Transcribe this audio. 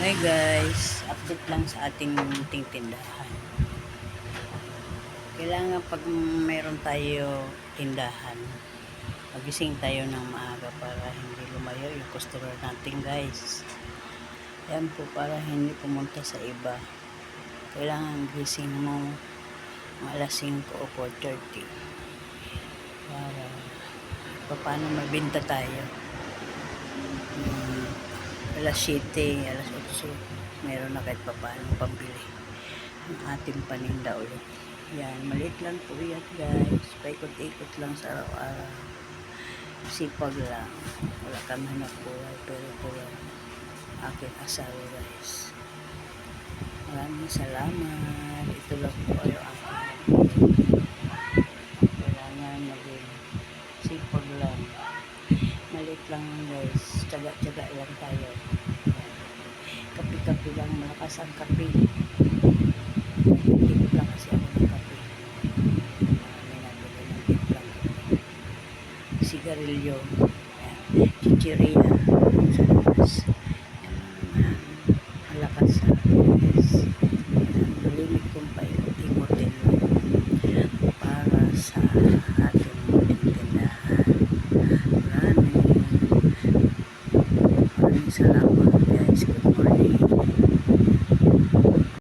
Hi guys, update lang sa ating munting tindahan. Kailangan pag mayroon tayo tindahan, magising tayo ng maaga para hindi lumayo yung customer natin guys. Yan po para hindi pumunta sa iba. Kailangan gising mo mga alas 5 o 4:30 para paano mabenta tayo. Alas 7, alas 8 meron na kahit paano pambili ng ating paninda ulit. Yan, maliit lang po yan guys, paikot-ikot lang sa araw-araw, sipag lang, wala kami hanap buhay pero po yan aking asawa guys. Maraming salamat, ito lang po kayo aking kailangan maging sipag lang, maliit lang guys, tsaga-tsaga lang tayo. Kapi-kapi lang, malakas ang kapi. Nagtitip lang kasi ako ng kapi. May nabili ng tip lang kapi. Sigarilyo, chichiria, sa labas.